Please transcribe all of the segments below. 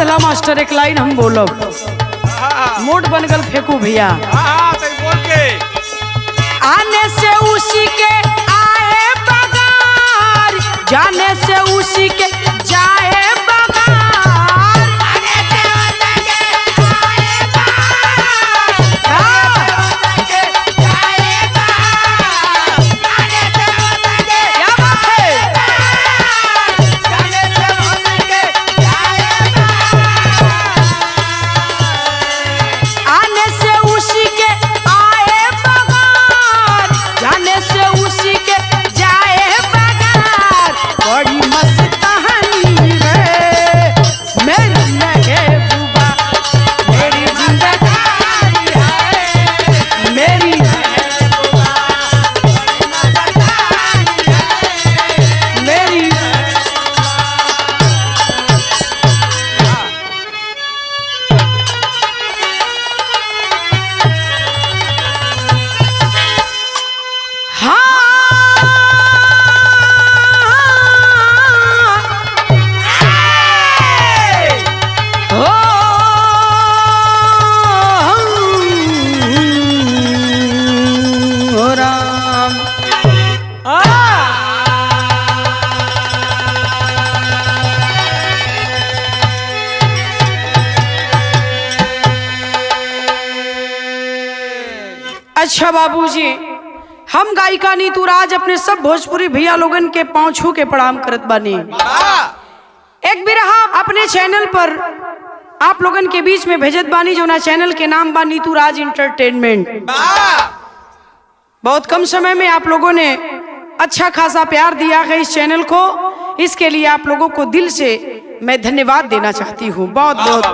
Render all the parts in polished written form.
कहला मास्टर एक लाइन हम बोलब मोट बनगल फेंकू भैया। बोल के आने से उसी के आए बगार, जाने से उसी के जाए बगार। आने से उसी के आए बगार, जाने से उसी के जाए बगार। आने से उसी के क्या बात है, जाने से उसी के जाए बगार। आने से उसी के आए बगार, जाने से उसी के जाए बगार। बड़ी मस्त कहानी है मेरी महबूबा, मेरी जिंदगानी है मेरी महबूबा, मेरी अच्छा बाबूजी, हम गायिका नीतू राज अपने सब भोजपुरी भैया लोगन के पांव छू के प्रणाम करत बानी। एक बिरहा अपने चैनल पर आप लोगन के बीच में भेजत बानी, जो ना चैनल के नाम बा नीतू राज इंटरटेनमेंट। बहुत कम समय में आप लोगों ने अच्छा खासा प्यार दिया है इस चैनल को, इसके लिए आप लोगों को दिल से मैं धन्यवाद देना चाहती हूँ। बहुत बहुत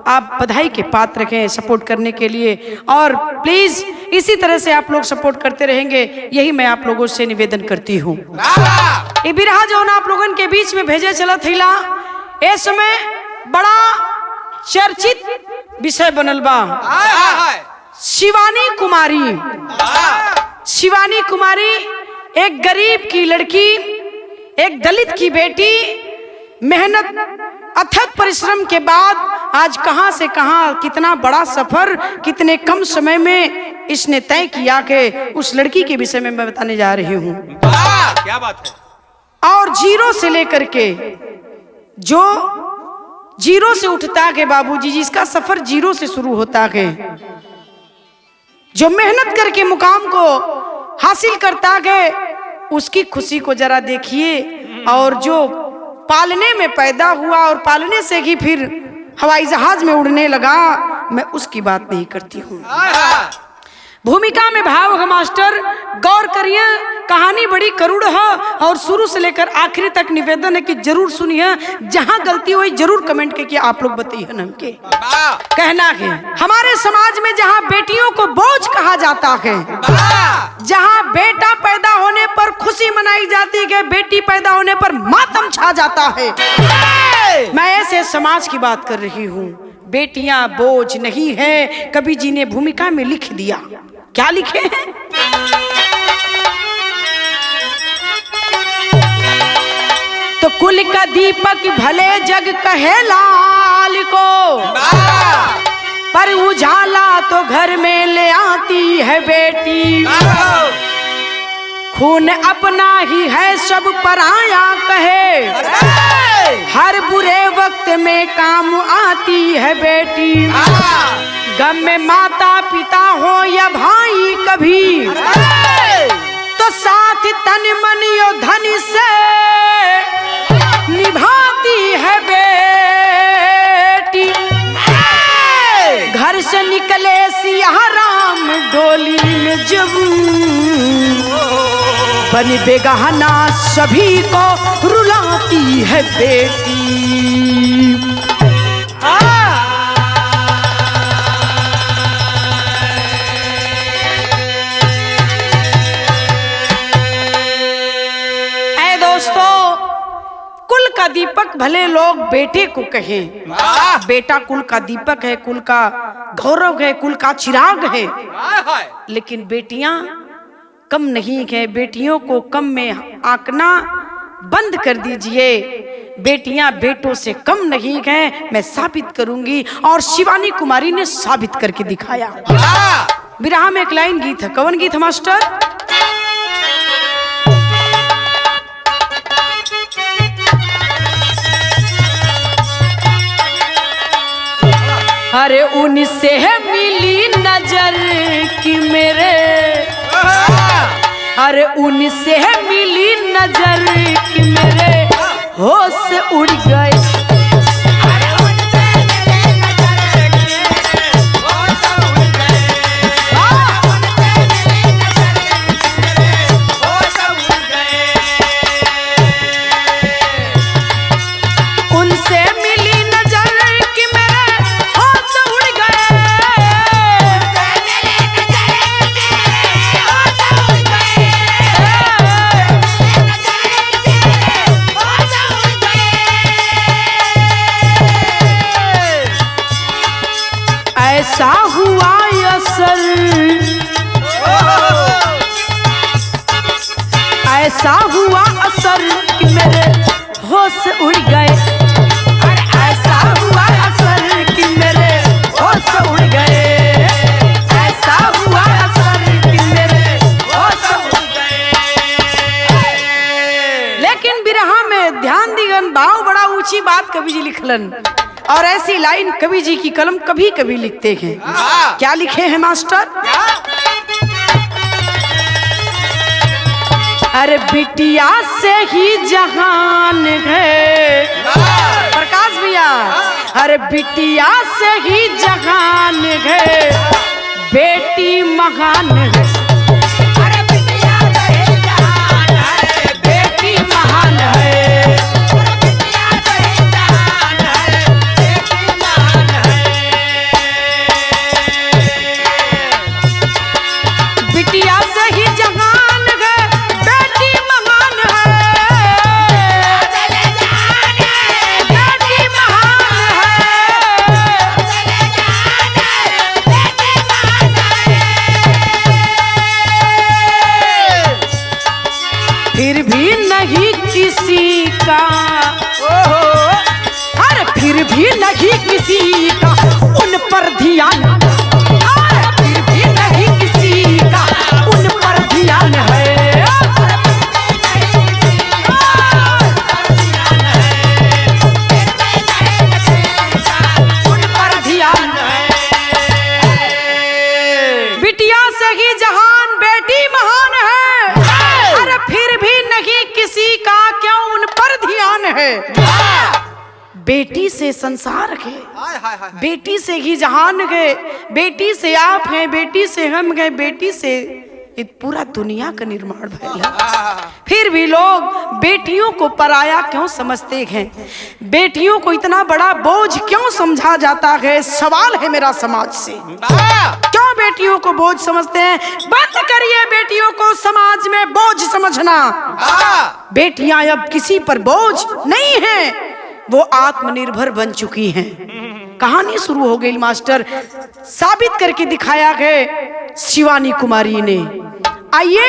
आप बधाई के पात्र हैं सपोर्ट करने के लिए, और प्लीज इसी तरह से आप लोग सपोर्ट करते रहेंगे, यही मैं आप लोगों से निवेदन करती हूँ। ये बिरहा जो ना आप लोगन के बीच में भेजे चला थीला, इस समय बड़ा चर्चित विषय बनल बा। शिवानी कुमारी, शिवानी कुमारी एक गरीब की लड़की, एक दलित की बेटी, मेहनत अथक परिश्रम के बाद आज कहां से कहां कितना बड़ा सफर कितने कम समय में इसने तय किया कि उस लड़की के विषय में मैं बताने जा रही हूं। क्या बात है। और जीरो से लेकर के जो जीरो से उठता है बाबूजी, जिसका सफर जीरो से शुरू होता है, जो मेहनत करके मुकाम को हासिल करता है, उसकी खुशी को जरा देखिए। और जो पालने में पैदा हुआ और पालने से ही फिर हवाई जहाज में उड़ने लगा, मैं उसकी बात नहीं करती हूँ। भूमिका में भाव है मास्टर, गौर करिए, कहानी बड़ी करुण है और शुरू से लेकर आखिरी तक निवेदन है कि जरूर सुनिए। जहां गलती हुई जरूर कमेंट करके आप लोग बताइए। हमके कहना है, हमारे समाज में जहां बेटियों को बोझ कहा जाता है, जहां बेटा पैदा होने पर खुशी मनाई जाती है, बेटी पैदा होने पर मातम छा जाता है, मैं ऐसे समाज की बात कर रही हूँ। बेटियां बोझ नहीं है, कवि जी ने भूमिका में लिख दिया। क्या लिखे हैं? तो कुल का दीपक भले जग कहे लाल को, पर उजाला तो घर में ले आती है बेटी। खून अपना ही है सब पराया कहे, हर बुरे वक्त में काम आती है बेटी। गम में माता पिता हो या भाई कभी, तो साथ तन मन यो धन से निभाती है बेटी। घर से निकले सिया राम डोली में जब, बन बेगहना सभी को रुलाती है बेटी। कुल का दीपक भले लोग बेटे को कहें, बेटा कुल का दीपक है, कुल का गौरव है, कुल का चिराग है, लेकिन बेटियां कम नहीं है। बेटियों को कम में आंकना बंद कर दीजिए। बेटियां बेटों से कम नहीं हैं, मैं साबित करूंगी। और शिवानी कुमारी ने साबित करके दिखाया। विरहा में एक लाइन गीत है, कौन गीत है मास्टर? अरे उनसे मिली नजर की मेरे, अरे उनसे मिली नजर की मेरे होश उड़ गए। ऐसा हुआ असर, ऐसा हुआ असर कि मेरे होश उड़ गए। ऐसा हुआ असर कि मेरे होश उड़ गए। ऐसा हुआ असर कि मेरे होश उड़ गए। लेकिन बिरहा में ध्यान दिगन भाव बड़ा ऊंची बात कवि जी लिखलन। और ऐसी लाइन कवि जी की कलम कभी कभी लिखते हैं। क्या लिखे हैं मास्टर? अरे बिटिया से ही जहान है, प्रकाश भैया, अरे बिटिया से ही जहान है, बेटी महान है। अरे बिटिया से ही जहान है, बेटी महान है। फिर भी नहीं किसी का, अरे फिर भी नहीं किसी का उन पर ध्यान, अरे फिर भी नहीं किसी का उन पर ध्यान है। उन पर ध्यान है। बिटिया से ही जहान, बेटी महान है। अरे फिर भी नहीं किसी का क्यों उन पर ध्यान है। बेटी से संसार है, बेटी से ही जहान है, बेटी से आप हैं, बेटी से हम हैं, बेटी से पूरा दुनिया का निर्माण भइल है। फिर भी लोग बेटियों को पराया क्यों समझते हैं? बेटियों को इतना बड़ा बोझ क्यों समझा जाता है? सवाल है मेरा समाज से। क्यों बेटियों को बोझ समझते हैं? बंद करिए बेटियों को समाज में बोझ समझना। बेटियां अब किसी पर बोझ नहीं हैं, वो आत्मनिर्भर बन चुकी हैं। कहानी शुरू हो गई मास्टर, साबित करके दिखाया है शिवानी कुमारी ने। आइए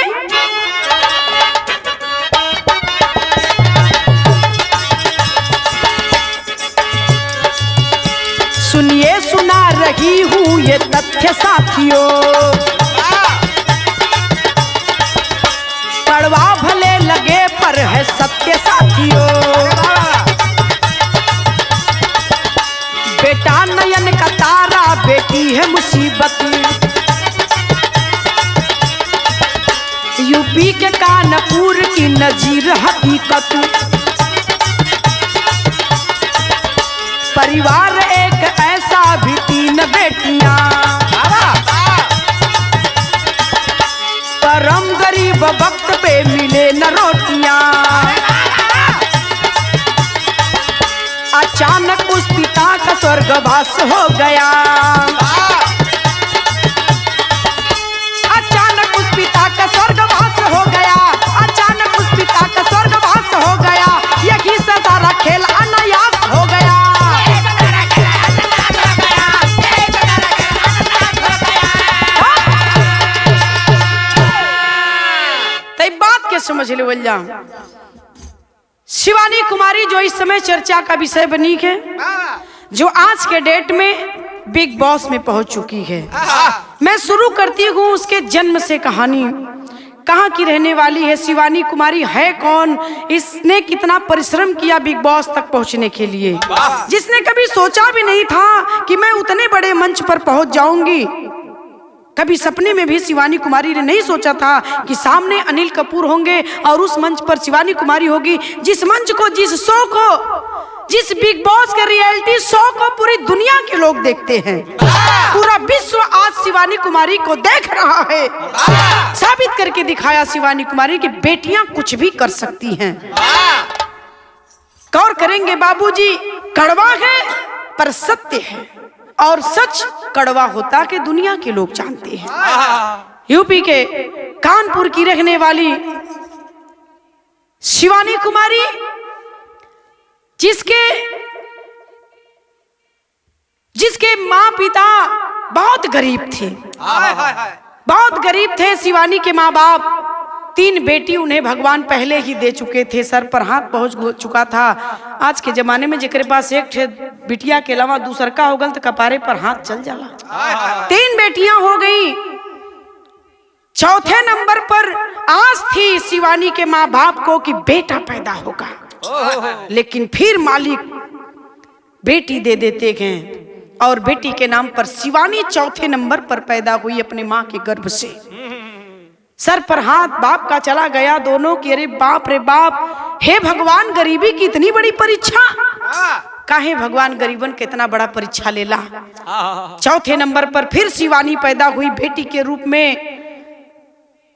सुनिए, सुना रही हूँ ये तथ्य साथियों, कड़वा भले लगे पर है सत्य साथियों। बेटा नयन का तारा, बेटी है मुसीबत। यूपी के कानपुर की नजीर हकीकत। परिवार एक ऐसा भी, 3 बेटियां। परम गरीब वक्त पे मिले न रोटियां। अचानक उस पिता का स्वर्गवास हो गया। अचानक उस पिता का स्वर्गवास हो गया। अचानक उस पिता का स्वर्गवास हो गया। यही से सारा खेल अनायास हो गया। तो बात क्या समझ ले बोल जा, शिवानी कुमारी जो इस समय चर्चा का विषय बनी है, जो आज के डेट में बिग बॉस में पहुंच चुकी है। मैं शुरू करती हूँ उसके जन्म से कहानी। कहाँ की रहने वाली है शिवानी कुमारी, है कौन, इसने कितना परिश्रम किया बिग बॉस तक पहुंचने के लिए, जिसने कभी सोचा भी नहीं था कि मैं उतने बड़े मंच पर पहुंच जाऊंगी। कभी सपने में भी शिवानी कुमारी ने नहीं सोचा था कि सामने अनिल कपूर होंगे और उस मंच पर शिवानी कुमारी होगी। जिस मंच को, जिस शो को, जिस बिग बॉस के रियलिटी शो को पूरी दुनिया के लोग देखते हैं, पूरा विश्व आज शिवानी कुमारी को देख रहा है। साबित करके दिखाया शिवानी कुमारी की बेटियां कुछ भी कर सकती हैं। गौर करेंगे बाबूजी, कड़वा है पर सत्य है, और सच कड़वा होता के दुनिया के लोग जानते हैं। यूपी के कानपुर की रहने वाली शिवानी कुमारी, जिसके माँ पिता बहुत गरीब थे, बहुत गरीब थे। शिवानी के माँ बाप, 3 बेटी उन्हें भगवान पहले ही दे चुके थे, सर पर हाथ पहुंच चुका था। आज के जमाने में जेकरे पास एक ठे बिटिया के अलावा दूसर का हो गल तो कपारे पर हाथ चल जाला। 3 बेटियां हो गई। चौथे नंबर पर आस थी शिवानी के माँ बाप को कि बेटा पैदा होगा, लेकिन फिर मालिक बेटी दे देते हैं और बेटी के नाम पर शिवानी चौथे नंबर पर पैदा हुई अपने माँ के गर्भ से। सर पर हाथ बाप का चला गया दोनों की। अरे बाप रे बाप, हे भगवान, गरीबी की इतनी बड़ी परीक्षा, काहे भगवान गरीबन के इतना बड़ा परीक्षा लेला। चौथे नंबर पर फिर शिवानी पैदा हुई बेटी के रूप में।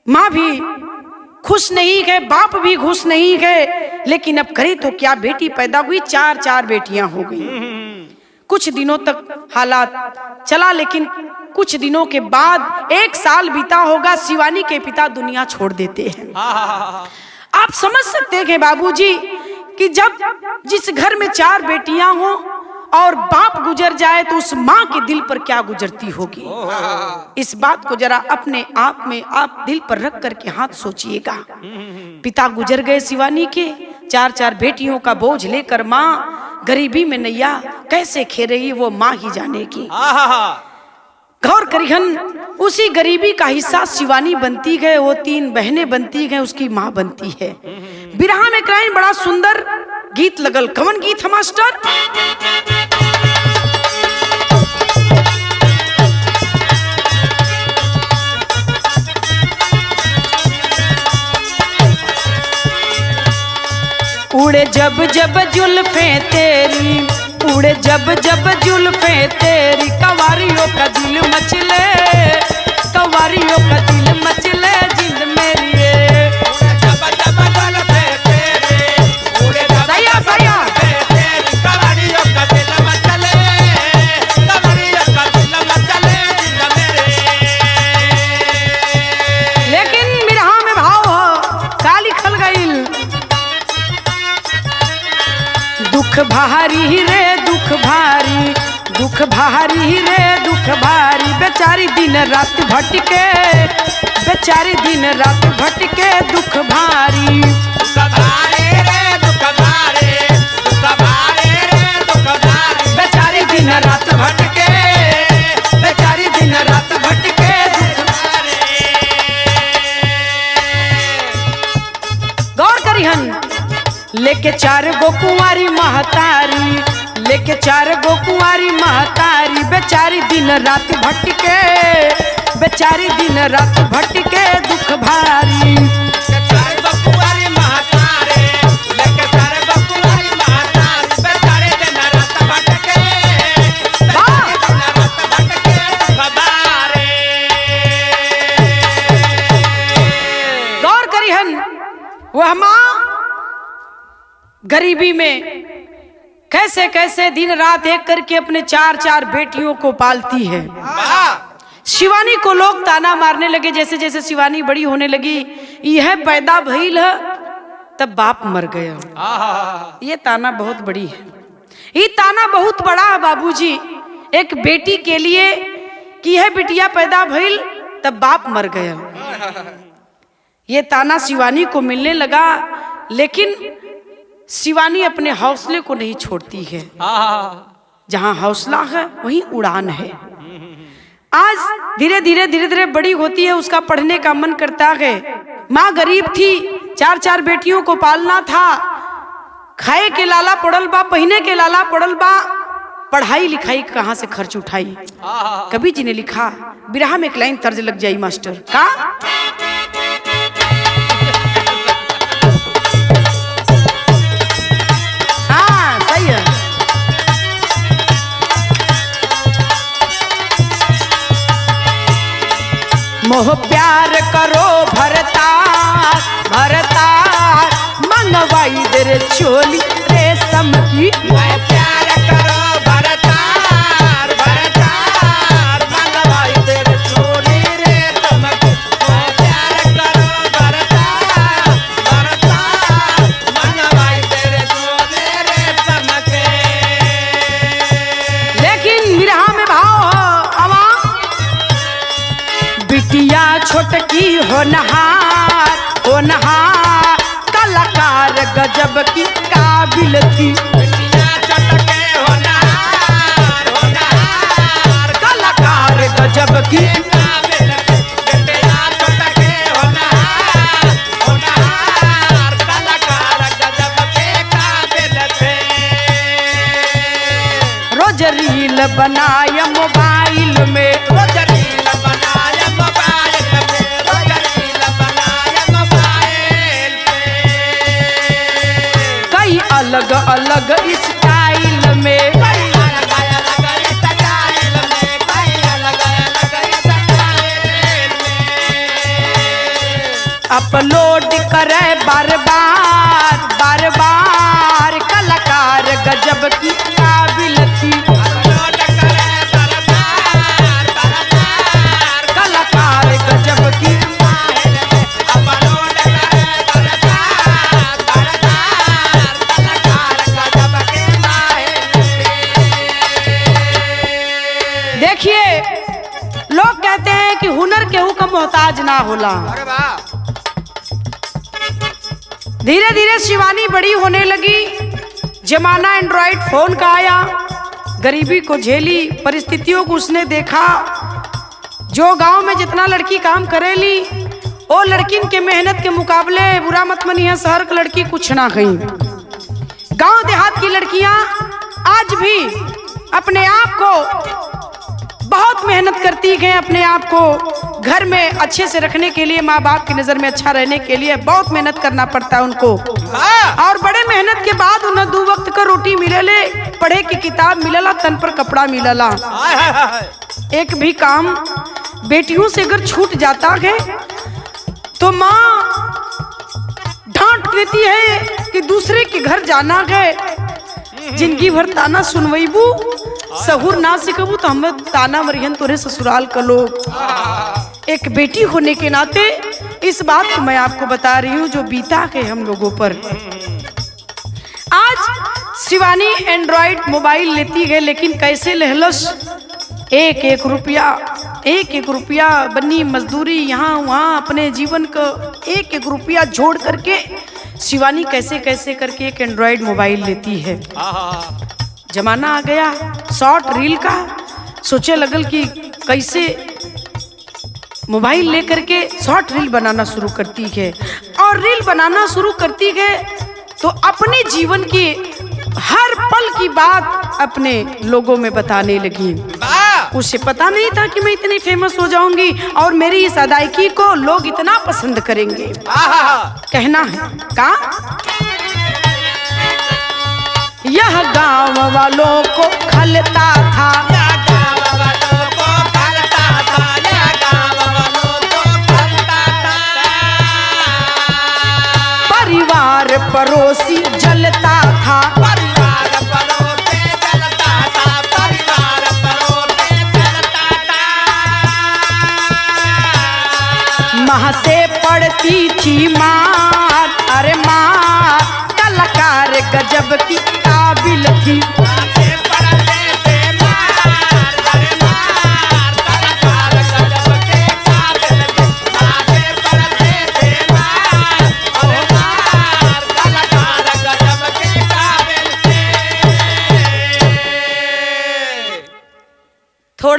माँ भी खुश नहीं है, बाप भी खुश नहीं है, लेकिन अब करे तो क्या, बेटी पैदा हुई, 4 बेटियां हो गई। कुछ दिनों तक हालात चला, लेकिन कुछ दिनों के बाद 1 साल बीता होगा, शिवानी के पिता दुनिया छोड़ देते हैं। आप समझ सकते हैं बाबूजी कि जब जिस घर में 4 बेटियां हो और बाप गुजर जाए तो उस माँ के दिल पर क्या गुजरती होगी। इस बात को जरा अपने आप में आप दिल पर रख करके हाथ सोचिएगा। पिता गुजर गए शिवानी के, 4 बेटियों का बोझ लेकर माँ गरीबी में नैया कैसे खे रही वो माँ ही जानेगी। गौर करिहन, उसी गरीबी का हिस्सा शिवानी बनती है, वो 3 बहनें बनती हैं, उसकी माँ बनती है। बिरहा में क्राइन बड़ा सुंदर गीत लगल। कवन गीत है मास्टर? उड़े जब जब जुल्फे तेरी, उड़े जब जब जुल्फे तेरी, कवारियों का दिल मचले, कवारियों का दिल मचले जिंद मेरी। जब जब जुल्फे तेरी, उड़े जब जब जुल्फे तेरी, कवारियों का दिल मचले, कवारियों का दिल मचले जिंद मेरी। लेकिन बिरहा में भाव हो, काली खल गईल। दुख भारी रे दुख भारी, दुख भारी रे दुख भारी, बेचारी दिन रात भटके, बेचारी दिन रात भटके, दुख भारी। दुख भारी रे दुख भारी, दुख भारी रे दुख भारी, बेचारी दिन रात भटके, बेचारी दिन रात भटके, दुख भारी। गौर करिहन, लेके 4 गो कुंवारी महतारी, लेके 4 गो कुंवारी महतारी, बेचारी दिन रात भटके, बेचारी दिन रात भटके, दुख भारी। 4 गो कुंवारी महतारी, लेके 4 गो कुंवारी महतारी, बेचारी दिन रात भटके, बेचारी दिन रात भटके, दुख भारी। गौर करिहन, वह माँ गरीबी में कैसे कैसे दिन रात एक करके अपने 4 बेटियों को पालती है। शिवानी को लोग ताना मारने लगे, जैसे जैसे शिवानी बड़ी होने लगी, यह पैदा भइल है तब बाप मर गया। ये ताना बहुत बड़ी है, ये ताना बहुत बड़ा है बाबूजी एक बेटी के लिए कि यह बिटिया पैदा भइल तब बाप मर गया। ये ताना शिवानी को मिलने लगा, लेकिन शिवानी अपने हौसले को नहीं छोड़ती है। जहां हौसला है वहीं उड़ान है। आज धीरे धीरे बड़ी होती है, उसका पढ़ने का मन करता है। माँ गरीब थी, 4 बेटियों को पालना था, खाए के लाला पड़ल बा, पहने के लाला पड़ल बा, पढ़ाई लिखाई कहाँ से खर्च उठाई। कवि जी ने लिखा, बिरहा में एक लाइन तर्ज लग जाई मास्टर का, हाँ सही है। मोह प्यार करो भरता भरता, मंगवाई दे रे चोली रेशम की। मैं प्यार करो भरतार भरतार, मंगवाई दे रे चोली रेशम की। मैं प्यार करो भरतार भरतार, मंगवाई दे रे चोली रेशम की। लेकिन बिरहा में भाव हवा, बिटिया छोटकी होनहार होनहार, कलाकार गजब की काबिल थी। बिटिया चटके होनहार होनहार, कलाकार गजब की, काबिल थी। बिटिया चटके होनहार होनहार, कलाकार गजब के काबिल थे। रोज रील बनाए मोबाइल में, रोज रील बनाए मोबाइल पे, रोज रील बनाए मोबाइल पे। कई अलग अलग स्टाइल में, कई अलग अलग स्टाइल में, कई अलग अलग स्टाइल में। अपलोड करे बार बार, कलाकार गजब की काबिल थी। अपलोड करे बरबार बरबार, कलाकार गजब की, माहिर में। अपलोड करे बरबार बरबार, कलाकार गजब के माहिर में। देखिए लोग कहते हैं कि हुनर केहू का मोहताज ना होला। अरे वाह, धीरे धीरे शिवानी बड़ी होने लगी, जमाना एंड्रॉइड फोन का आया, गरीबी को झेली, परिस्थितियों को उसने देखा। जो गांव में जितना लड़की काम करेली, वो लड़किन के मेहनत के मुकाबले, बुरा मत मनिए, शहर की लड़की कुछ ना कहीं। गांव देहात की लड़कियां आज भी अपने आप को बहुत मेहनत करती हैं, अपने आप को घर में अच्छे से रखने के लिए, माँ बाप की नजर में अच्छा रहने के लिए बहुत मेहनत करना पड़ता है उनको। और बड़े मेहनत के बाद उन्हें 2 वक्त का रोटी मिलेले, पढ़े की किताब मिलला, तन पर कपड़ा मिलला। एक भी काम बेटियों से अगर छूट जाता है तो माँ डांट देती है कि दूसरे के घर जाना है, जिंदगी भर ताना सुनवैबू, सहूर ना सिखबू तो हम ताना मरियन तोरे ससुराल का लोग। एक बेटी होने के नाते इस बात को मैं आपको बता रही हूँ जो बीता है हम लोगों पर। आज शिवानी एंड्रॉइड मोबाइल लेती है, लेकिन कैसे लहलस, एक एक रुपया बनी मजदूरी, यहाँ वहाँ अपने जीवन का एक रुपया जोड़ करके शिवानी कैसे कैसे करके एक एंड्रॉइड मोबाइल लेती है। जमाना आ गया शॉर्ट रील का, सोचे लगल कि कैसे मोबाइल लेकर के शॉर्ट रील बनाना शुरू करती है। और रील बनाना शुरू करती है तो अपने जीवन की हर पल की बात अपने लोगों में बताने लगी। उसे पता नहीं था कि मैं इतनी फेमस हो जाऊंगी और मेरी इस अदायगी को लोग इतना पसंद करेंगे। कहना है का, यह गांव वालों को खलता था, परिवार पड़ोसी जलता था, परिवार पड़ोसी जलता था, परिवार पड़ोसी जलता था। माँ से पड़ती थी मार, अरे माँ कलाकार गजब की काबिल थी।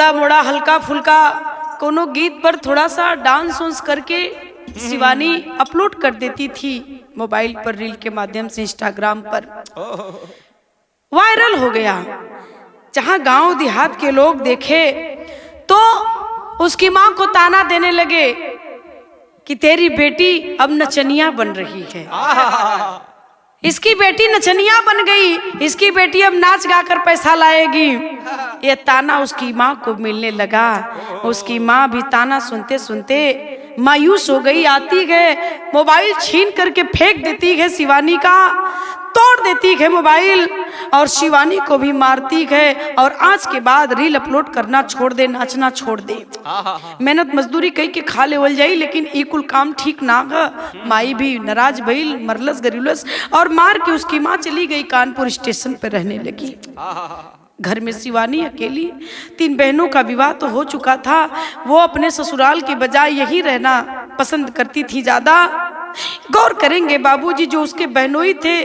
थोड़ा मोड़ा हल्का फुल्का कोनो गीत पर थोड़ा सा डांस वांस करके शिवानी अपलोड कर देती थी मोबाइल पर, रील के माध्यम से इंस्टाग्राम पर। वायरल हो गया। जहां गांव देहात के लोग देखे तो उसकी मां को ताना देने लगे कि तेरी बेटी अब नचनिया बन रही है, इसकी बेटी नचनिया बन गई, इसकी बेटी अब नाच गाकर पैसा लाएगी। ये ताना उसकी माँ को मिलने लगा। उसकी माँ भी ताना सुनते सुनते मायूस हो गई। आती है, मोबाइल छीन करके फेंक देती है शिवानी का, तोड़ देती है मोबाइल और शिवानी को भी मारती है। और आज के बाद रील अपलोड करना छोड़ दे, नाचना छोड़ दे। मेहनत मजदूरी कई के खा लेवल जाई, लेकिन ई कुल काम ठीक ना है। माई भी नाराज भइल, मरलस गरिलस और मार के उसकी माँ चली गई, कानपुर स्टेशन पर रहने लगी। घर में शिवानी अकेली, 3 बहनों का विवाह तो हो चुका था। वो अपने ससुराल के बजाय यही रहना पसंद करती थी ज्यादा। गौर करेंगे बाबूजी जो उसके बहनोई थे,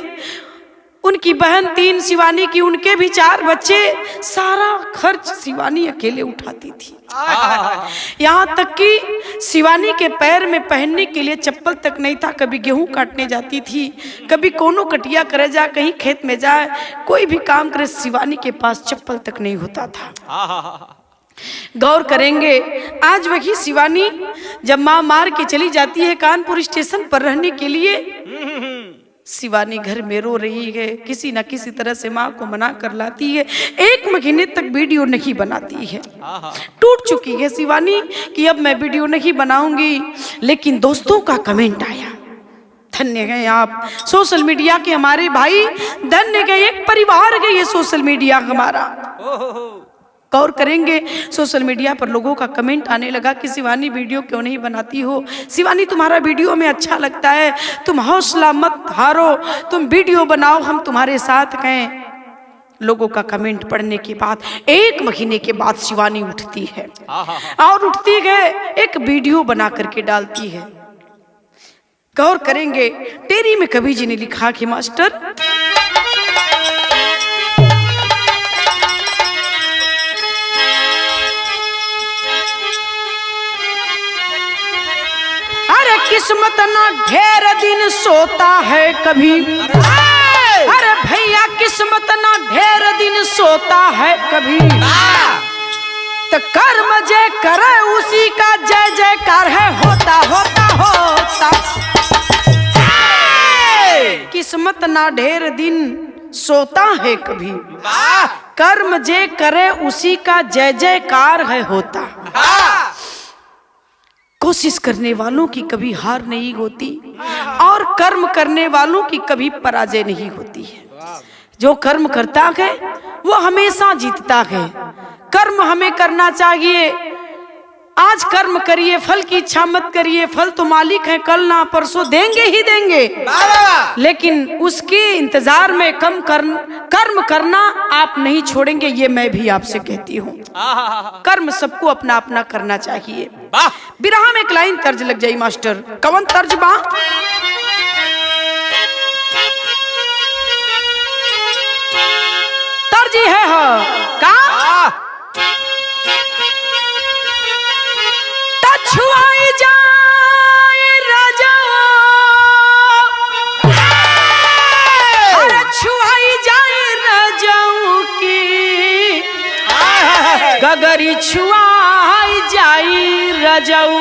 उनकी बहन 3, शिवानी की उनके भी 4 बच्चे, सारा खर्च शिवानी अकेले उठाती थी। यहाँ तक कि शिवानी के पैर में पहनने के लिए चप्पल तक नहीं था। कभी गेहूं काटने जाती थी, कभी कोनो कटिया करे जा, कहीं खेत में जाए, कोई भी काम करे, शिवानी के पास चप्पल तक नहीं होता था। गौर करेंगे आज वही शिवानी जब मां मार के चली जाती है कानपुर स्टेशन पर रहने के लिए, शिवानी घर में रो रही है। किसी न किसी तरह से माँ को मना कर लाती है। 1 महीने तक वीडियो नहीं बनाती है। टूट चुकी है शिवानी कि अब मैं वीडियो नहीं बनाऊंगी। लेकिन दोस्तों का कमेंट आया, धन्य है आप सोशल मीडिया के हमारे भाई, धन्य है, एक परिवार है ये सोशल मीडिया हमारा। गौर करेंगे सोशल मीडिया पर लोगों का कमेंट आने लगा कि शिवानी वीडियो क्यों नहीं बनाती हो, शिवानी तुम्हारा वीडियो में अच्छा लगता है, तुम हौसला मत हारो, तुम वीडियो बनाओ, हम तुम्हारे साथ हैं। लोगों का कमेंट पढ़ने के बाद 1 महीने के बाद शिवानी उठती है और उठती है एक वीडियो बना करके डालती है। गौर करेंगे टेरी में कवि जी ने लिखा कि मास्टर, किस्मत ना ढेर दिन सोता है कभी, अरे भैया किस्मत ना ढेर दिन सोता है कभी, तो कर्म जय करे उसी का जय जयकार है, होता होता होता। किस्मत ना ढेर दिन सोता है कभी, कर्म जय करे उसी का जय जयकार है, होता। कोशिश करने वालों की कभी हार नहीं होती और कर्म करने वालों की कभी पराजय नहीं होती है। जो कर्म करता है वो हमेशा जीतता है। कर्म हमें करना चाहिए। आज कर्म करिए, फल की इच्छा मत करिए। फल तो मालिक है, कल ना परसों देंगे ही देंगे, लेकिन उसके इंतजार में कर्म करना आप नहीं छोड़ेंगे, ये मैं भी आपसे कहती हूँ। कर्म सबको अपना अपना करना चाहिए। बिरहा में एक लाइन तर्ज लग जाई मास्टर, कवन तर्ज बा? तर्ज है का छुआई जाए राजा, अरे छुआई जाए राजाओं की, गगरी छुआई जाई राजाऊ,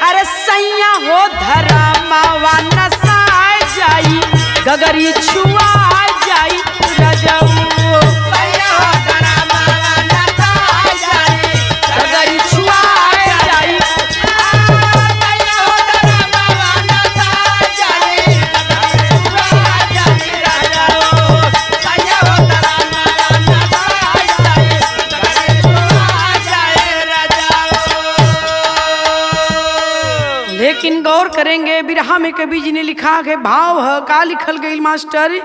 अरे सैया हो धरामावा नसाए जाई, गगरी छुआई जाई राजाऊ, सैया हो धरामावा नसाए जाई, गगरी छुआ लेकिन गौर करेंगे बिरहा में कवि जी ने लिखा है, भाव है का लिखल गई मास्टर,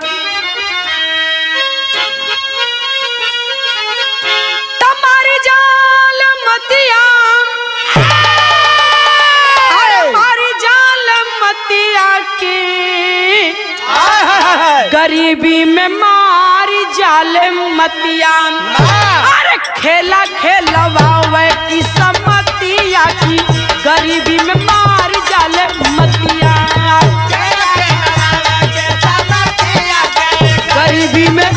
तुम्हारी जाल मतिया, हमारी जाल मतिया के, गरीबी में मारी जाल मतिया, अरे खेला खेलवावे की समतिया की गरीबी में मार जाले मतिया गरीबी में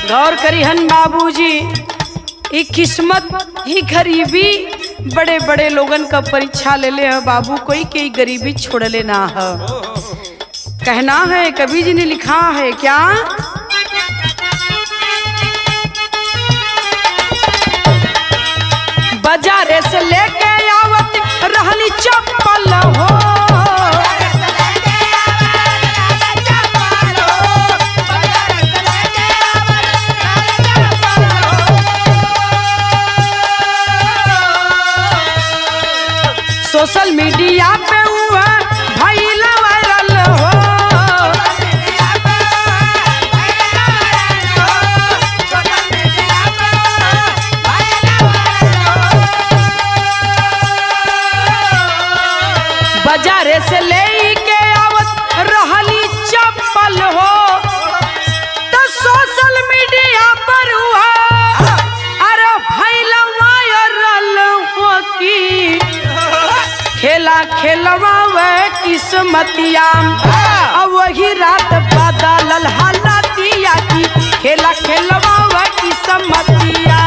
गौर करिहन बाबूजी, ये किस्मत ही गरीबी बड़े बड़े लोगन का परीक्षा ले ले है बाबू, कोई के गरीबी छोड़ लेना है। कहना है कबीर जी ने लिखा है क्या, बाजारे से लेके आवत रहनी चप्पल हो, सोशल मीडिया पे हुआ भइला वायरल हो, बाजारे से लेके आवत रहली चप्पल हो, तो सोशल मीडिया पर हुआ अरे भइला वायरल हो की खेला खेलवावे किस्मतिया, अब वही रात बदलल हालतिया की खेला खेलवावे किस्मतिया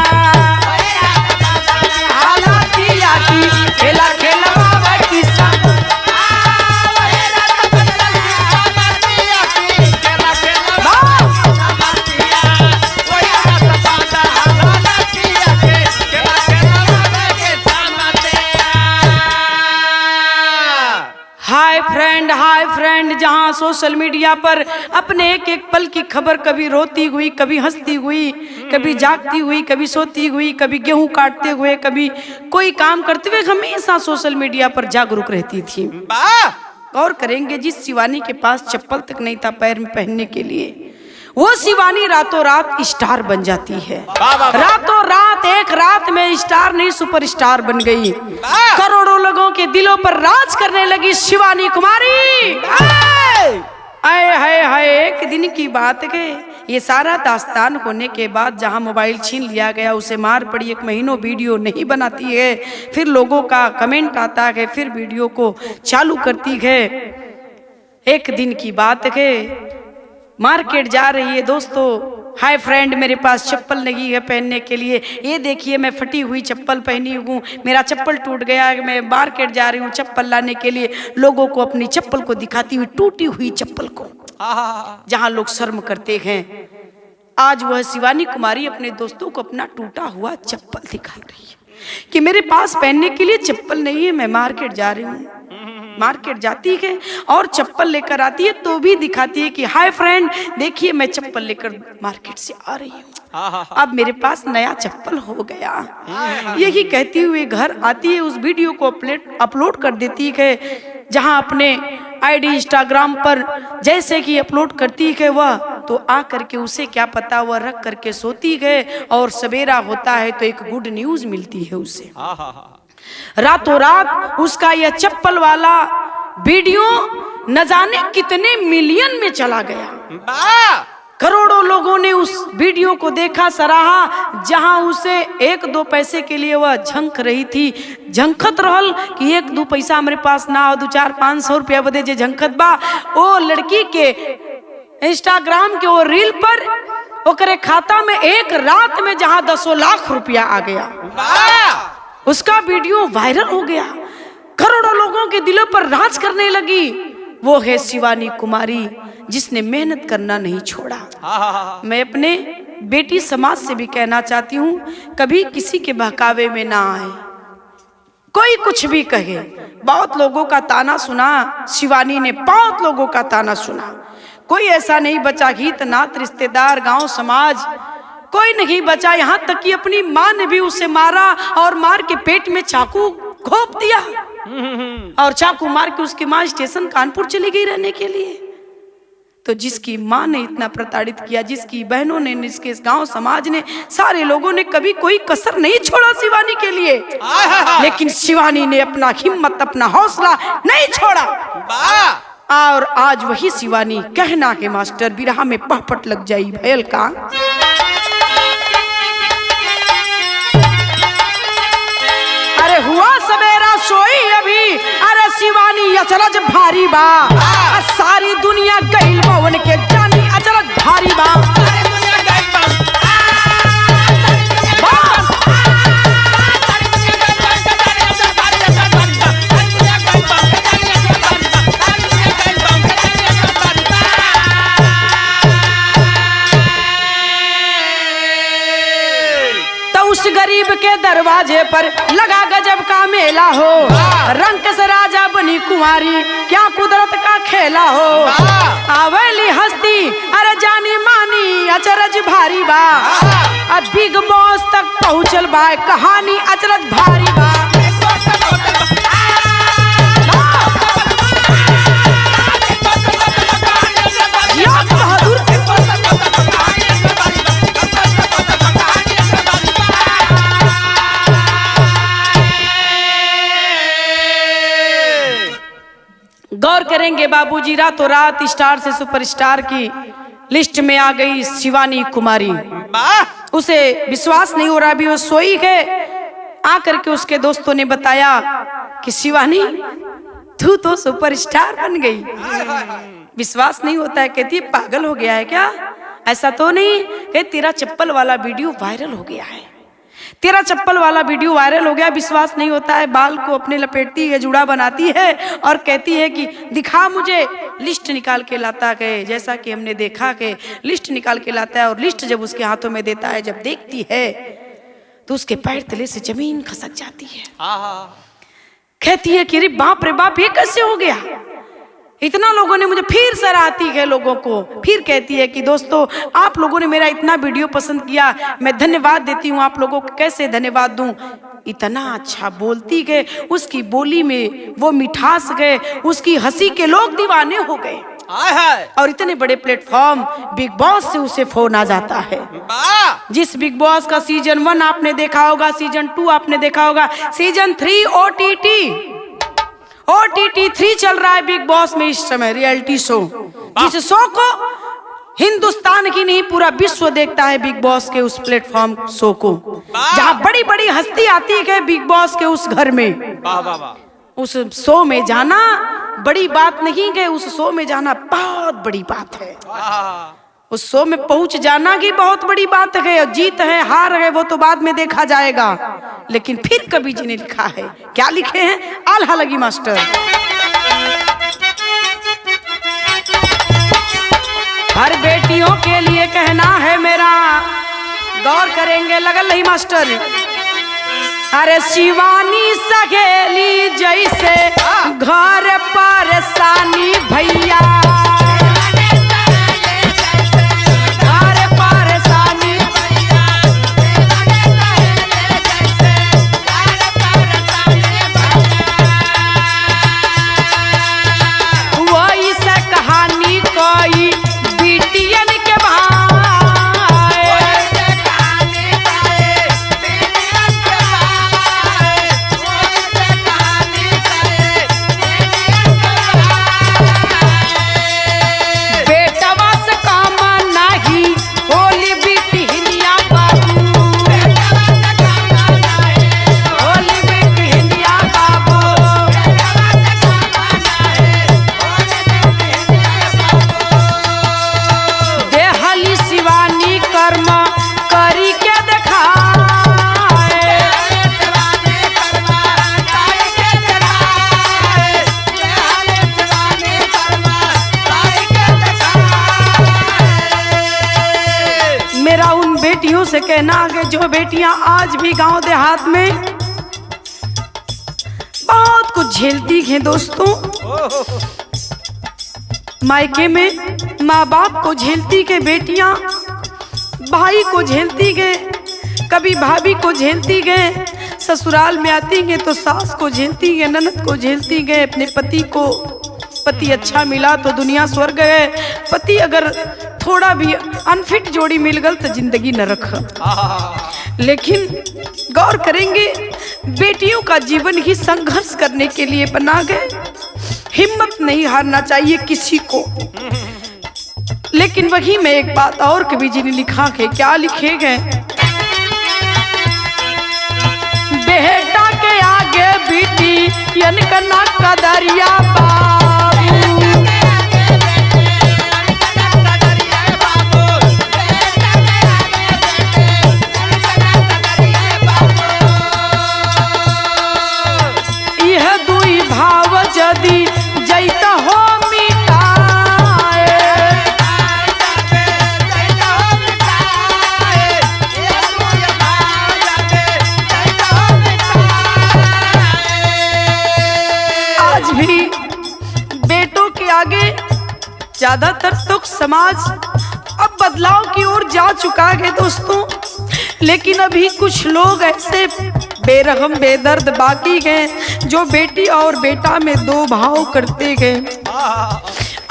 हालतिया की खेला खेलवावे किस्मतिया। हाय फ्रेंड, जहां सोशल मीडिया पर अपने एक एक पल की खबर कभी रोती हुई, कभी हंसती हुई, कभी जागती हुई, कभी सोती हुई, कभी गेहूं काटते हुए, कभी कोई काम करते हुए हमेशा सोशल मीडिया पर जागरूक रहती थी। गौर करेंगे, जिस शिवानी के पास चप्पल तक नहीं था पैर में पहनने के लिए, वो शिवानी रातों रात स्टार बन जाती है। रातों रात, एक रात में स्टार नहीं सुपरस्टार बन गई। करोड़ों लोगों के दिलों पर राज करने लगी शिवानी कुमारी। आए हाय हाय, एक दिन की बात है, ये सारा दास्तान होने के बाद जहां मोबाइल छीन लिया गया, उसे मार पड़ी, एक महीनों वीडियो नहीं बनाती है, फिर लोगों का कमेंट आता है, फिर वीडियो को चालू करती है। एक दिन की बात है, मार्केट जा रही है दोस्तों, हाय फ्रेंड मेरे पास चप्पल नहीं है पहनने के लिए, ये देखिए मैं फटी हुई चप्पल पहनी हूँ, मेरा चप्पल टूट गया, मैं मार्केट जा रही हूँ चप्पल लाने के लिए। लोगों को अपनी चप्पल को दिखाती हुई, टूटी हुई चप्पल को, जहाँ लोग शर्म करते हैं, आज वह शिवानी कुमारी अपने दोस्तों को अपना टूटा हुआ चप्पल दिखा रही है कि मेरे पास पहनने के लिए चप्पल नहीं है, मैं मार्केट जा रही हूँ। मार्केट जाती है और चप्पल लेकर आती है तो भी दिखाती है कि हाय फ्रेंड देखिए मैं चप्पल लेकर मार्केट से आ रही हूँ, अब मेरे पास नया चप्पल हो गया। यही कहती हुए घर आती है, उस वीडियो को अपलोड कर देती है, जहां अपने आईडी इंस्टाग्राम पर जैसे कि अपलोड करती है वह, तो आ करके उसे क्या पता वह रख करके सोती है और सवेरा होता है तो एक गुड न्यूज मिलती है उसे। रातों रात उसका यह चप्पल वाला वीडियो न जाने कितने मिलियन में चला गया। करोड़ों लोगों ने उस वीडियो को देखा, सराहा, जहां उसे एक दो पैसे के लिए वह झंक रही थी, झंकत रहल कि एक दो पैसा हमारे पास ना हो, 200-500 रुपया बदे जे झंकत बा। ओ लड़की के इंस्टाग्राम के वो रील पर ओकरे खाता में एक रात में जहां 10 लाख रुपया आ गया, उसका वीडियो वायरल हो गया, करोड़ों लोगों के दिलों पर राज करने लगी। वो है शिवानी कुमारी, जिसने मेहनत करना नहीं छोड़ा। मैं अपने बेटी समाज से भी कहना चाहती हूँ, कभी किसी के बहकावे में ना आए, कोई कुछ भी कहे। बहुत लोगों का ताना सुना शिवानी ने, बहुत लोगों का ताना सुना, कोई ऐसा नहीं बचा, हित नात रिश्तेदार गांव समाज कोई नहीं बचा, यहाँ तक कि अपनी माँ ने भी उसे मारा और मार के पेट में चाकू घोंप दिया और चाकू मार के उसकी माँ स्टेशन कानपुर चली गई रहने के लिए। तो जिसकी माँ ने इतना प्रताड़ित किया, जिसकी बहनों ने, जिसके गांव समाज ने, सारे लोगों ने कभी कोई कसर नहीं छोड़ा शिवानी के लिए, लेकिन शिवानी ने अपना हिम्मत, अपना हौसला नहीं छोड़ा। और आज वही शिवानी कहना के मास्टर बिरहा में पहपट लग जाई भैल का। अरे हुआ सवेरा सोई अभी, अरे शिवानी अचरज भारी बा, सारी दुनिया गईल भवन के जानी अचरज भारी बा। उस गरीब के दरवाजे पर लगा गजब का मेला हो, रंग से राजा बनी कुंवारी, क्या कुदरत का खेला हो। आवेली हस्ती अरे जानी मानी अचरज भारी बा, अब बिग बॉस तक पहुंचल बा कहानी अचरज भारी बा। गौर करेंगे बाबूजी, रातों रात स्टार से सुपरस्टार की लिस्ट में आ गई शिवानी कुमारी। उसे विश्वास नहीं हो रहा, भी वो सोई है। आकर के उसके दोस्तों ने बताया कि शिवानी तू तो सुपरस्टार बन गई। विश्वास नहीं होता है, कहती है पागल हो गया है क्या? ऐसा तो नहीं, कहती तेरा चप्पल वाला वीडियो वायरल हो गया है, तेरा चप्पल वाला वीडियो वायरल हो गया। विश्वास नहीं होता है, बाल को अपने लपेटती है, जुड़ा बनाती है और कहती है कि दिखा मुझे। लिस्ट निकाल के लाता है, जैसा कि हमने देखा कि लिस्ट निकाल के लाता है और लिस्ट जब उसके हाथों में देता है, जब देखती है तो उसके पैर तले से जमीन खसक जाती है। कहती है कि अरे बाप रे बाप, ये कैसे हो गया? इतना लोगों ने मुझे, फिर सराहती है लोगों को, फिर कहती है कि दोस्तों आप लोगों ने मेरा इतना वीडियो पसंद किया, मैं धन्यवाद देती हूँ आप लोगों को, कैसे धन्यवाद दूं। इतना अच्छा बोलती गए, उसकी बोली में वो मिठास गए, उसकी हंसी के लोग दीवाने हो गए। और इतने बड़े प्लेटफॉर्म बिग बॉस से उसे फोन आ जाता है। जिस बिग बॉस का सीजन 1 आपने देखा होगा, सीजन 2 आपने देखा होगा, सीजन 3 OTT 3 चल रहा है बिग बॉस में इस समय, रियलिटी शो। जिस शो को हिंदुस्तान की नहीं पूरा विश्व देखता है, बिग बॉस के उस प्लेटफॉर्म शो को, जहां बड़ी बड़ी हस्ती आती है बिग बॉस के उस घर में। उस शो में जाना बड़ी बात नहीं है, उस शो में जाना बहुत बड़ी बात है। उस शो में पहुंच जाना की बहुत बड़ी बात है। और जीत है हार है वो तो बाद में देखा जाएगा, लेकिन फिर कभी जी ने लिखा है, क्या लिखे हैं? आल्हा लगी मास्टर। हर बेटियों के लिए कहना है मेरा, गौर करेंगे, लगल नहीं मास्टर। अरे शिवानी सहेली जैसे घर परेशानी भैया, से कहना है जो बेटियां आज भी गांव देहात में बहुत कुछ झेलती हैं दोस्तों, मायके में माँ बाप को झेलती के बेटियां, भाई को झेलती गए, कभी भाभी को झेलती गए, ससुराल में आती गए तो सास को झेलती गए, ननद को झेलती गए, अपने पति को पति अच्छा मिला तो दुनिया स्वर्ग है, पति अगर थोड़ा भी अनफिट जोड़ी मिल गल तो जिंदगी नरक है। लेकिन गौर करेंगे, बेटियों का जीवन ही संघर्ष करने के लिए बना गए। हिम्मत नहीं हारना चाहिए किसी को। लेकिन वही में एक बात और कवि जी ने लिखा है, क्या लिखे गए, बेटा के आगे बेटी यनका ना कदरिया यह दुई भाव जदी जैता हो आगे ज्यादातर तो समाज अब बदलाव की ओर जा चुका है दोस्तों। लेकिन अभी कुछ लोग ऐसे बेरहम बेदर्द बाकी हैं जो बेटी और बेटा में दो भाव करते गए।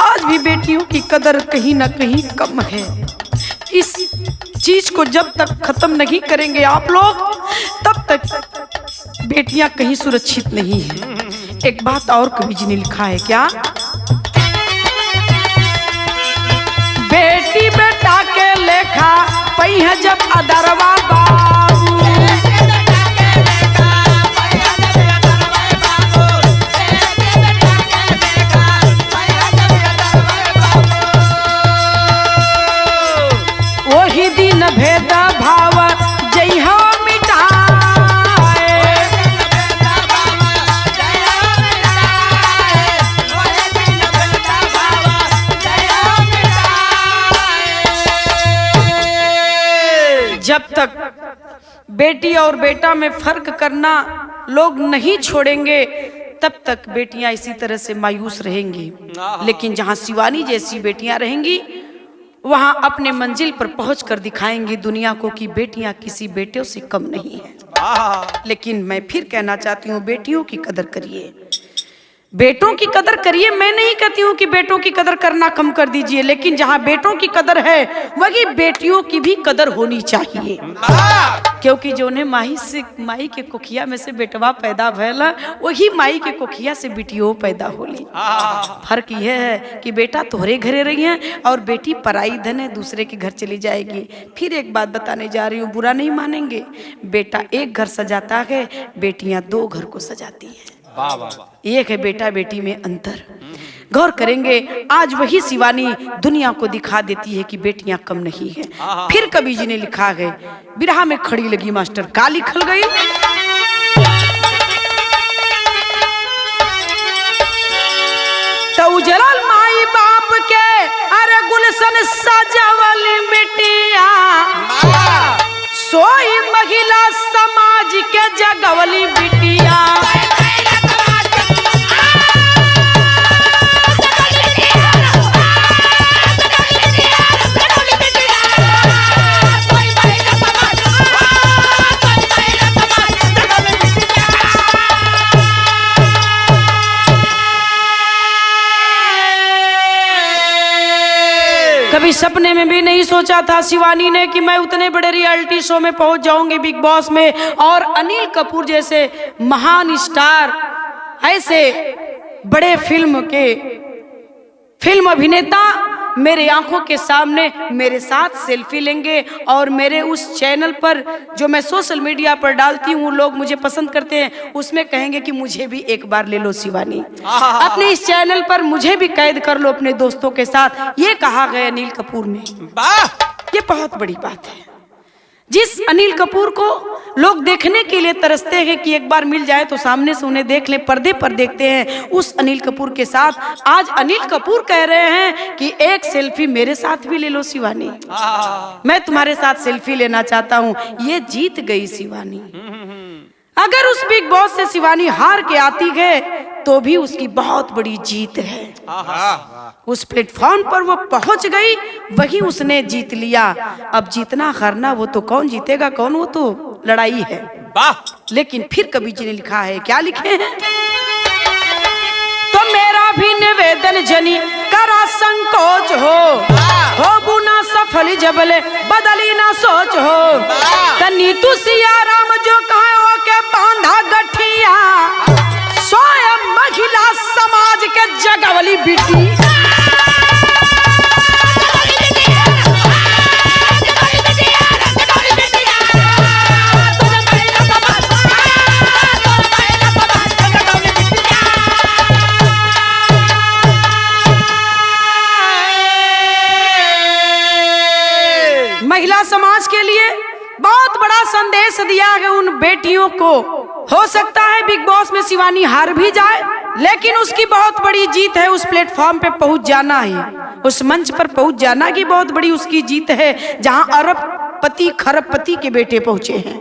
आज भी बेटियों की कदर कहीं ना कहीं कम है। इस चीज को जब तक खत्म नहीं करेंगे आप लोग, तब तक बेटियां कहीं सुरक्षित नहीं है। एक बात और कवि जी ने लिखा है, क्या, बेटी बेटा के लेखा पई है जब अदरवा बाबू, वही दिन भेद भाव जइहा जब तक बेटी और बेटा में फर्क करना लोग नहीं छोड़ेंगे, तब तक बेटियां इसी तरह से मायूस रहेंगी। लेकिन जहां शिवानी जैसी बेटियां रहेंगी, वहां अपने मंजिल पर पहुंचकर दिखाएंगी दुनिया को कि बेटियां किसी बेटों से कम नहीं है। लेकिन मैं फिर कहना चाहती हूँ, बेटियों की कदर करिए, बेटों की कदर करिए। मैं नहीं कहती हूँ कि बेटों की कदर करना कम कर दीजिए, लेकिन जहाँ बेटों की कदर है वही बेटियों की भी कदर होनी चाहिए। क्योंकि जो ने माई के कोखिया में से बेटवा पैदा भैला, वही माई के कोखिया से बेटियों पैदा होली। फर्क यह है कि बेटा तोहरे घरे रही है और बेटी पराई धन है, दूसरे के घर चली जाएगी। फिर एक बात बताने जा रही हूँ, बुरा नहीं मानेंगे, बेटा एक घर सजाता है, बेटियां दो घर को सजाती है। एक है बेटा बेटी में अंतर। गौर करेंगे, आज वही शिवानी दुनिया को दिखा देती है कि बेटियां कम नहीं है। फिर कवि जी ने लिखा है, बिरहा में खड़ी लगी मास्टर का लिखल गई, तो उजरल माई बाप के अरे गुलशन सजावली बेटिया, सोई महिला समाज के जगवली बेटिया। कभी सपने में भी नहीं सोचा था शिवानी ने कि मैं उतने बड़े रियलिटी शो में पहुंच जाऊंगी, बिग बॉस में, और अनिल कपूर जैसे महान स्टार, ऐसे बड़े फिल्म अभिनेता मेरे आंखों के सामने मेरे साथ सेल्फी लेंगे और मेरे उस चैनल पर जो मैं सोशल मीडिया पर डालती हूँ, लोग मुझे पसंद करते हैं, उसमें कहेंगे कि मुझे भी एक बार ले लो शिवानी, अपने इस चैनल पर मुझे भी कैद कर लो अपने दोस्तों के साथ। ये कहा गया अनिल कपूर ने। ये बहुत बड़ी बात है। जिस अनिल कपूर को लोग देखने के लिए तरसते हैं कि एक बार मिल जाए तो सामने से उन्हें देख ले, पर्दे पर देखते हैं, उस अनिल कपूर के साथ आज अनिल कपूर कह रहे हैं कि एक सेल्फी मेरे साथ भी ले लो शिवानी, मैं तुम्हारे साथ सेल्फी लेना चाहता हूं। ये जीत गई शिवानी। अगर उस बिग बॉस से शिवानी हार के आती है तो भी उसकी बहुत बड़ी जीत है। उस प्लेटफॉर्म पर वो पहुंच गई, वही उसने जीत लिया। अब जीतना हारना वो तो कौन जीतेगा कौन, वो तो लड़ाई है। लेकिन फिर कवि जी ने लिखा है, क्या लिखे हैं, तो मेरा भी निवेदन जनी करा संकोच हो बुना सफल जबले बदली ना सोच हो तनी तू सिया राम जो कहो के बांधा गठिया स्वयं महिला समाज के जगवली बिटी। महिला समाज के लिए बहुत बड़ा संदेश दिया है उन बेटियों को। हो सकता है बिग बॉस में शिवानी हार भी जाए, लेकिन उसकी बहुत बड़ी जीत है उस प्लेटफॉर्म पे पहुंच जाना है, उस मंच पर पहुंच जाना की बहुत बड़ी उसकी जीत है, जहां अरबपति खरबपति के बेटे पहुंचे हैं,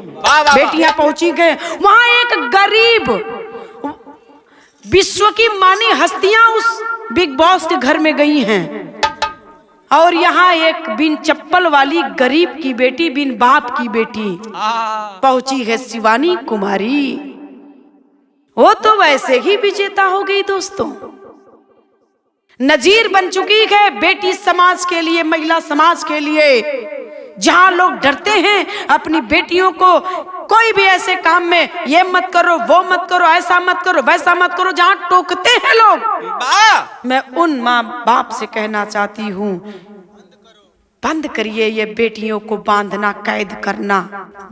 बेटियां पहुंची गए। वहां एक गरीब विश्व की मानी हस्तियां उस बिग बॉस के घर में गई हैं, और यहाँ एक बिन चप्पल वाली गरीब की बेटी, बिन बाप की बेटी पहुंची है शिवानी कुमारी। वो तो वैसे ही विजेता हो गई दोस्तों, नजीर बन चुकी है बेटी समाज के लिए, महिला समाज के लिए। जहां लोग डरते हैं अपनी बेटियों को कोई भी ऐसे काम में, ये मत करो, वो मत करो, ऐसा मत करो, वैसा मत करो, जहां टोकते हैं लोग, मैं उन माँ बाप से कहना चाहती हूँ, बंद करिए ये बेटियों को बांधना, कैद करना,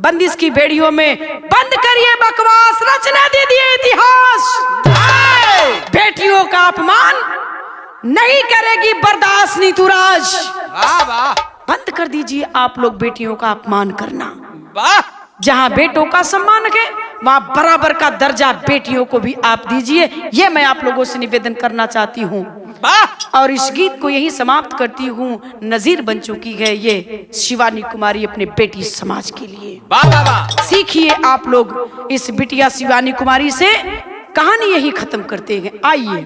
बंदिश की बेड़ियों में बंद करिए बकवास, रचना दे दिए इतिहास। बेटियों का अपमान नहीं करेगी बर्दाश्त नीतूराज। बंद कर दीजिए आप लोग बेटियों का अपमान करना। जहां बेटों का सम्मान है वहां बराबर का दर्जा बेटियों को भी आप दीजिए, ये मैं आप लोगों से निवेदन करना चाहती हूँ। और इस गीत को यही समाप्त करती हूँ। नजीर बन चुकी है ये शिवानी कुमारी अपने बेटी समाज के लिए। सीखिए आप लोग इस बिटिया शिवानी कुमारी से, कहानी यही खत्म करते हैं। आइए।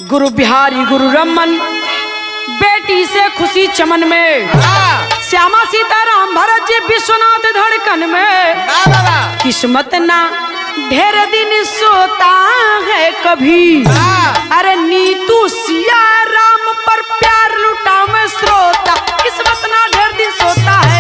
गुरु बिहारी गुरु रमन बेटी से खुशी चमन में, श्यामा सीताराम भरत जी विश्वनाथ धड़कन में, किस्मत ना ढेर दिन सोता है कभी, अरे नीतू सिया राम पर प्यार लुटा में श्रोता, किस्मत ना ढेर दिन सोता है